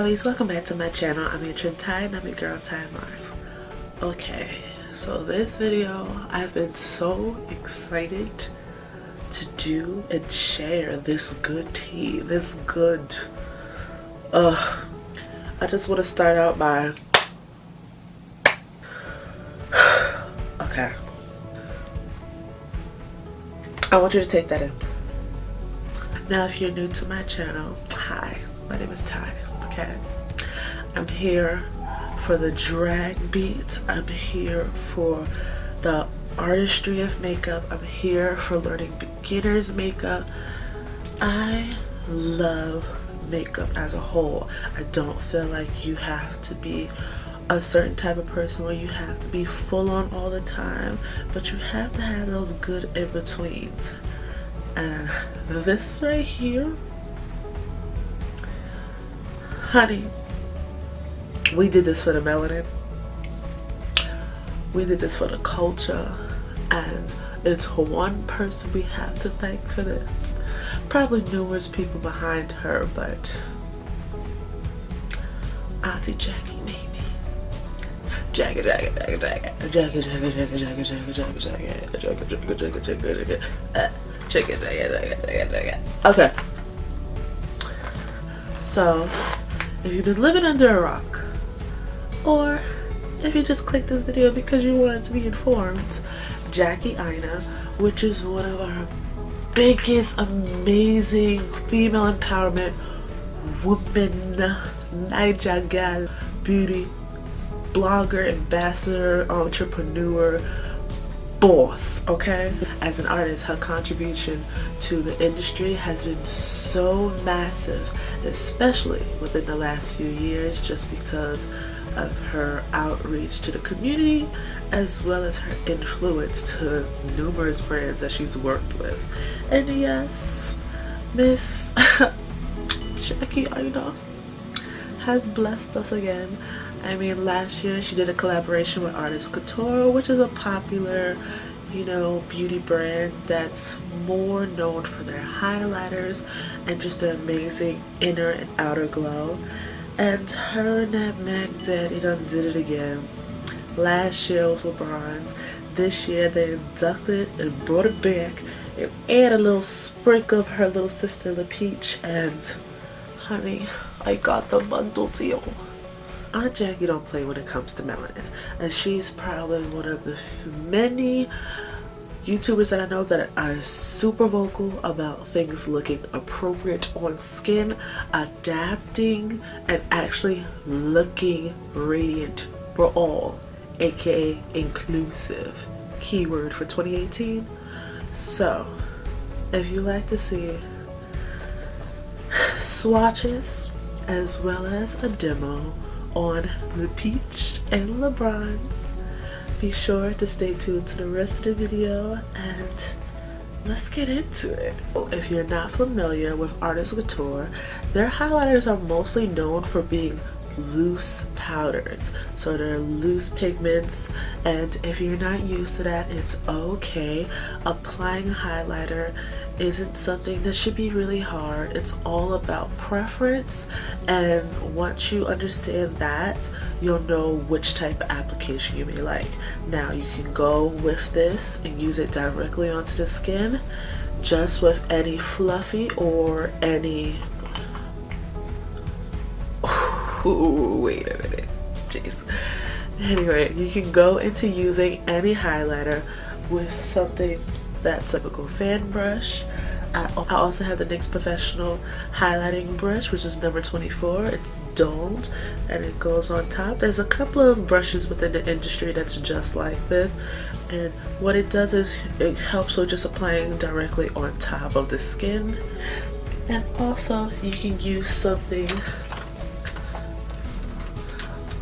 girlies, welcome back to my channel. I'm your Trin Ty and I'm your girl Ty Mars. Okay, so this video I've been so excited to do and share this good tea, this good I just want to start out by okay, I want you to take that in. Now if you're new to my channel, hi, my name is Ty. Okay, I'm here for the drag beat. I'm here for the artistry of makeup. I'm here for learning beginner's makeup. I love makeup as a whole. I don't feel like you have to be a certain type of person where you have to be full on all the time, but you have to have those good in-betweens. And this right here, honey, we did this for the melanin, we did this for the culture, and it's one person we have to thank for this. Probably numerous people behind her, but Auntie Jackie Nene. Okay, so if you've been living under a rock, or if you just clicked this video because you wanted to be informed, Jackie Aina, which is one of our biggest amazing female empowerment woman, Niger gal, beauty blogger, ambassador, entrepreneur, boss. Okay, as an artist, her contribution to the industry has been so massive, especially within the last few years, just because of her outreach to the community as well as her influence to numerous brands that she's worked with. And yes, Miss Jackie Aina has blessed us again. I mean, last year she did a collaboration with Couture, which is a popular, you know, beauty brand that's more known for their highlighters and just their amazing inner and outer glow. And her and that Mac Daddy done did it again. Last year was LeBron's. This year they inducted and brought it back and added a little sprinkle of her little sister La Peach. And honey, I got the bundle deal. Aunt Jackie don't play when it comes to melanin, and she's probably one of the many YouTubers that I know that are super vocal about things looking appropriate on skin, adapting, and actually looking radiant for all, aka inclusive, keyword for 2018. So if you like to see swatches as well as a demo on the Peach and LeBron's, be sure to stay tuned to the rest of the video and let's get into it. If you're not familiar with Couture, their highlighters are mostly known for being loose powders, so they're loose pigments, and if you're not used to that, it's okay. Applying a highlighter isn't something that should be really hard. It's all about preference, and once you understand that, you'll know which type of application you may like. Now you can go with this and use it directly onto the skin, just with any fluffy or any wait a minute, jeez. Anyway, you can go into using any highlighter with something that's typical fan brush. I also have the NYX Professional highlighting brush, which is number 24. It's domed and it goes on top. There's a couple of brushes within the industry that's just like this, and what it does is it helps with just applying directly on top of the skin. And also you can use something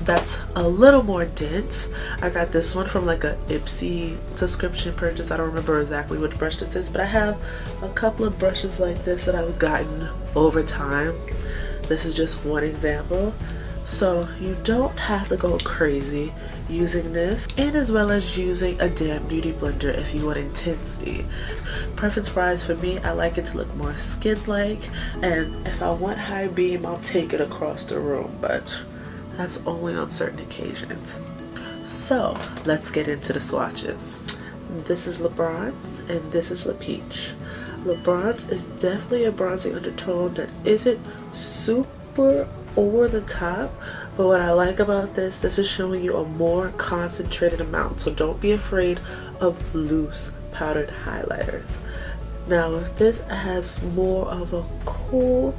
that's a little more dense. I got this one from like a Ipsy subscription purchase. I don't remember exactly which brush this is, but I have a couple of brushes like this that I've gotten over time. This is just one example. So you don't have to go crazy using this, and as well as using a damp beauty blender if you want intensity. Preference wise for me, I like it to look more skin-like, and if I want high beam, I'll take it across the room, but that's only on certain occasions. So let's get into the swatches. This is LeBron's and this is Le Peach. LeBron's is definitely a bronzing undertone that isn't super over the top, but what I like about this is showing you a more concentrated amount, so don't be afraid of loose powdered highlighters. Now if this has more of a cool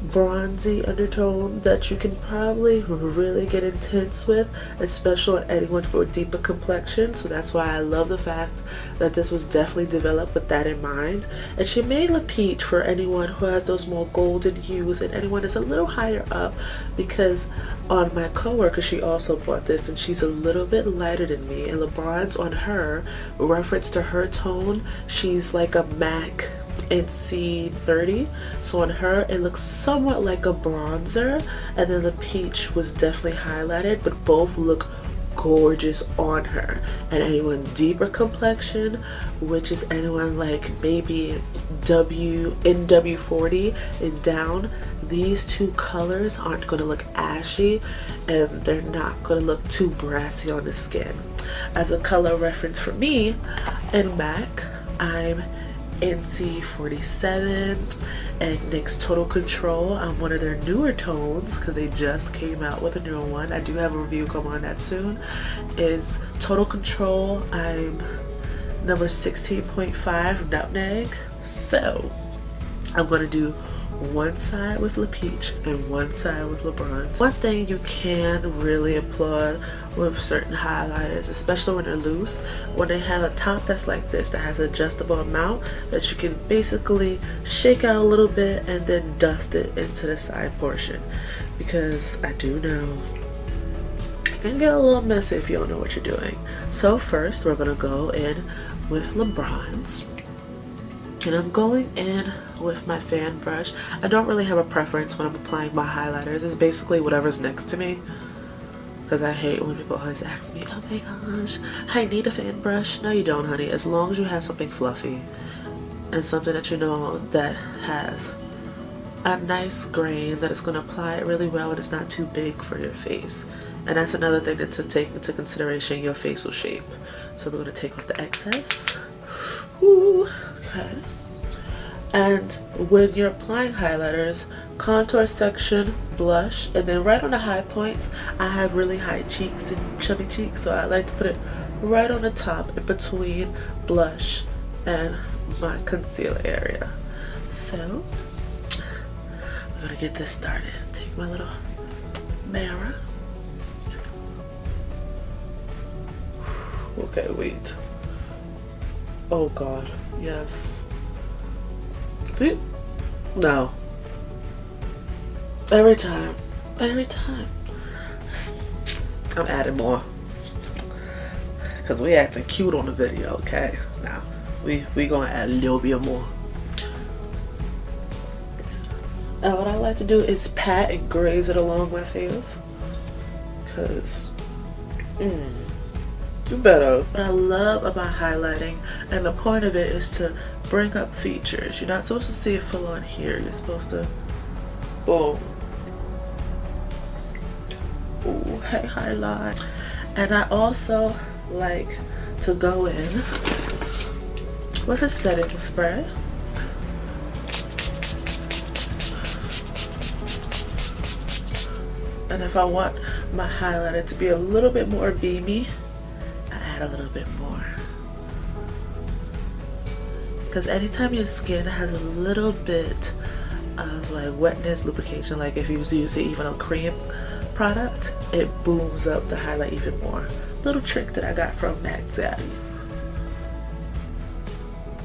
bronzy undertone that you can probably really get intense with, especially on anyone for a deeper complexion. So that's why I love the fact that this was definitely developed with that in mind. And she made Le Peach for anyone who has those more golden hues and anyone that's a little higher up, because on my coworker she also bought this and she's a little bit lighter than me, and LeBron's on her, reference to her tone, she's like a MAC NC30, so on her it looks somewhat like a bronzer, and then the peach was definitely highlighted, but both look gorgeous on her. And anyone deeper complexion, which is anyone like maybe NW40 and down, these two colors aren't going to look ashy and they're not going to look too brassy on the skin. As a color reference for me in MAC, I'm NC47, and NYX Total Control. I'm one of their newer tones because they just came out with a newer one. I do have a review come on that soon. Is Total Control. I'm number 16.5 Nutmeg. So I'm going to do one side with Le Peach and one side with LeBron's. One thing you can really applaud with certain highlighters, especially when they're loose, when they have a top that's like this, that has an adjustable amount that you can basically shake out a little bit and then dust it into the side portion, because I do know it can get a little messy if you don't know what you're doing. So first we're gonna go in with LeBron's, and I'm going in with my fan brush. I don't really have a preference when I'm applying my highlighters. It's basically whatever's next to me, because I hate when people always ask me, oh my gosh, I need a fan brush. No you don't, honey. As long as you have something fluffy and something that you know that has a nice grain that is going to apply it really well and it's not too big for your face. And that's another thing to take into consideration, your facial shape. So we're going to take off the excess. Ooh, okay. And when you're applying highlighters, contour section, blush, and then right on the high points, I have really high cheeks and chubby cheeks, so I like to put it right on the top in between blush and my concealer area. So I'm gonna get this started. Take my little mirror. Okay, wait. Oh god, yes. See? No. Every time. I'm adding more, because we acting cute on the video, okay? Now, we gonna add a little bit more. Now what I like to do is pat and graze it along my face, because you better. What I love about highlighting, and the point of it is to bring up features. You're not supposed to see it full on here. You're supposed to, boom. Ooh, hey, highlight. And I also like to go in with a setting spray. And if I want my highlighter to be a little bit more beamy, I add a little bit more. Because anytime your skin has a little bit of like wetness, lubrication, like if you use it even on cream product, it booms up the highlight even more. Little trick that I got from Mac Zaddy.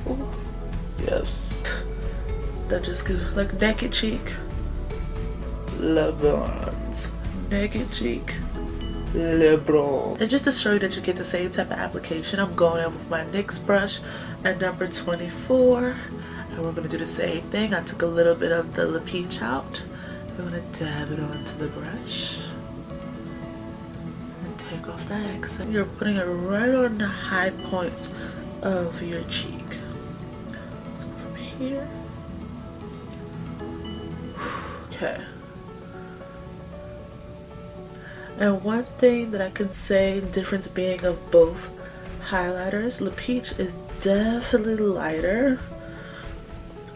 Ooh, yes. That just gives like naked cheek. LeBron's naked cheek. LeBron. And just to show you that you get the same type of application, I'm going in with my NYX brush at number 24, and we're going to do the same thing. I took a little bit of the Le Peach out, We're gonna dab it onto the brush and take off that excess. You're putting it right on the high point of your cheek. So from here. Okay. And one thing that I can say, difference being of both highlighters, Le Peach is definitely lighter.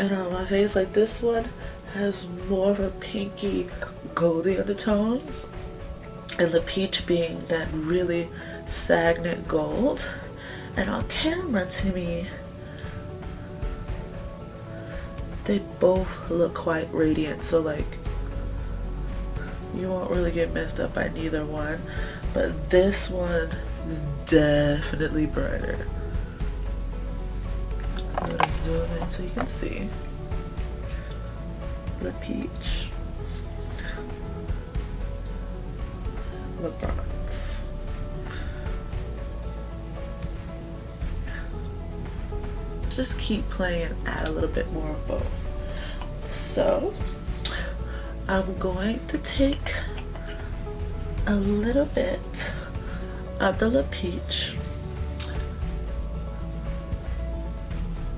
And on my face, like this one has more of a pinky goldy undertone. And Le Peach being that really stagnant gold. And on camera, to me, they both look quite radiant. So like, you won't really get messed up by neither one. But this one is definitely brighter. I'm gonna zoom in so you can see. Le Peach. Le Bronze. Just keep playing and add a little bit more of both. So I'm going to take a little bit of the Le Peach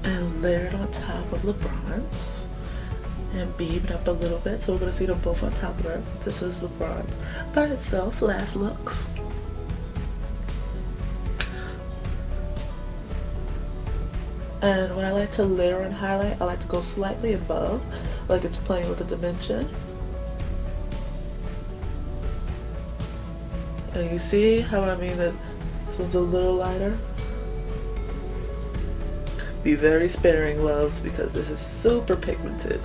and layer it on top of the bronze and beam it up a little bit. So we're going to see them both on top of her. This is the bronze by itself, last looks. And when I like to layer and highlight, I like to go slightly above, like it's playing with a dimension. And you see how I mean that this one's a little lighter? Be very sparing, loves, because this is super pigmented.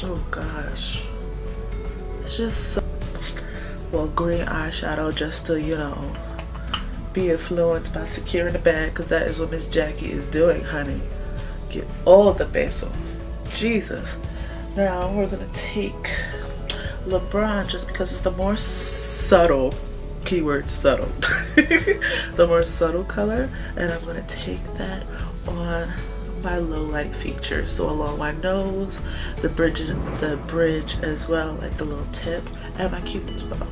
Oh gosh. It's just so... Well, green eyeshadow just to, you know, be influenced by securing the bag, because that is what Miss Jackie is doing, honey. Get all the pesos. Jesus. Now we're gonna take LeBron just because it's the more subtle, keyword subtle, the more subtle color, and I'm gonna take that on my low light features, so along my nose, the bridge as well, like the little tip, and my cupid's bow.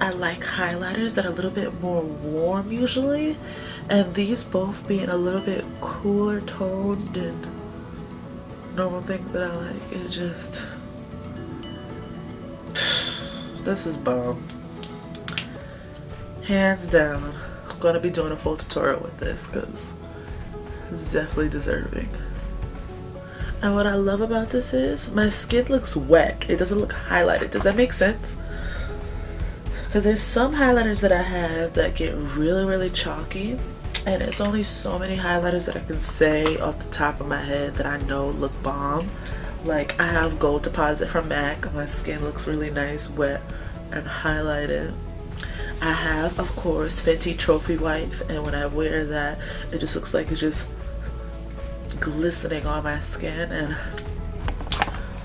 I like highlighters that are a little bit more warm usually, and these both being a little bit cooler toned than normal things that I like. It just, this is bomb. Hands down. I'm gonna be doing a full tutorial with this because it's definitely deserving. And what I love about this is my skin looks wet. It doesn't look highlighted. Does that make sense? Because there's some highlighters that I have that get really, really chalky, and there's only so many highlighters that I can say off the top of my head that I know look bomb. Like I have Gold Deposit from MAC. My skin looks really nice, wet and highlighted. I have, of course, Fenty Trophy Wife, and when I wear that, it just looks like it's just glistening on my skin. And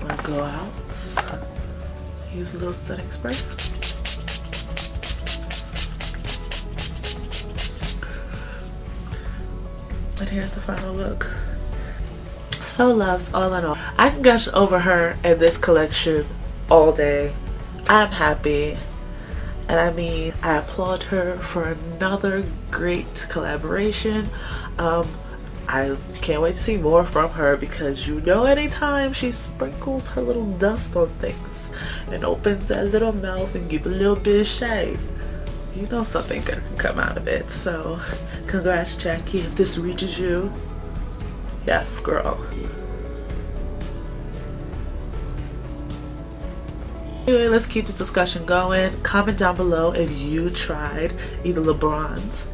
I'm gonna go out, use a little setting spray. And here's the final look. So loves, all in all, I can gush over her and this collection all day. I'm happy. And I mean, I applaud her for another great collaboration. I can't wait to see more from her, because you know anytime she sprinkles her little dust on things and opens that little mouth and give a little bit of shade, you know something good can come out of it. So congrats, Jackie, if this reaches you. Yes, girl. Anyway, let's keep this discussion going. Comment down below if you tried either LeBron's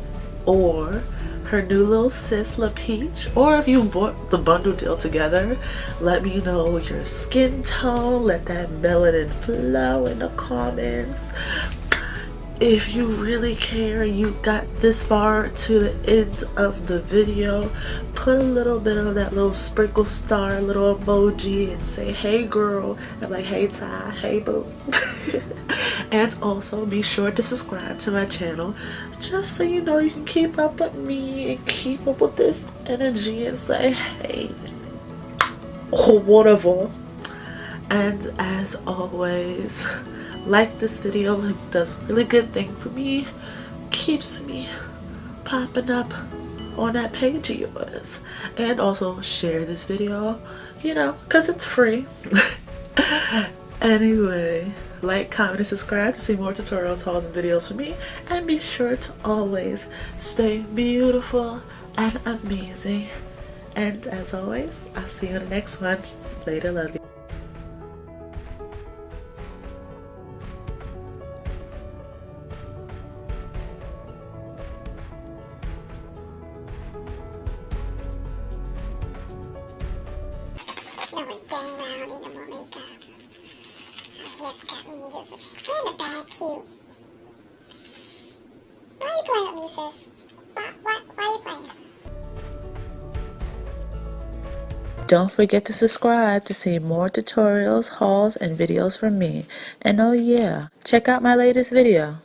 or her new little sis Le Peach, or if you bought the bundle deal together. Let me know your skin tone. Let that melanin flow in the comments. If you really care, you got this far to the end of the video, put a little bit of that little sprinkle star little emoji and say hey girl. I'm like, hey Ty, hey boo. And also be sure to subscribe to my channel, just so you know you can keep up with me and keep up with this energy and say hey or whatever. And as always, like this video. It does a really good thing for me. Keeps me popping up on that page of yours. And also share this video, you know, because it's free. Anyway, like, comment, and subscribe to see more tutorials, hauls, and videos from me. And be sure to always stay beautiful and amazing. And as always, I'll see you in the next one. Later, love you. No, dang well, I need no more makeup. Oh, here, got me this. And a bag, cute. Why are you playing with me, sis? Why are you playing? Don't forget to subscribe to see more tutorials, hauls, and videos from me. And oh yeah, check out my latest video.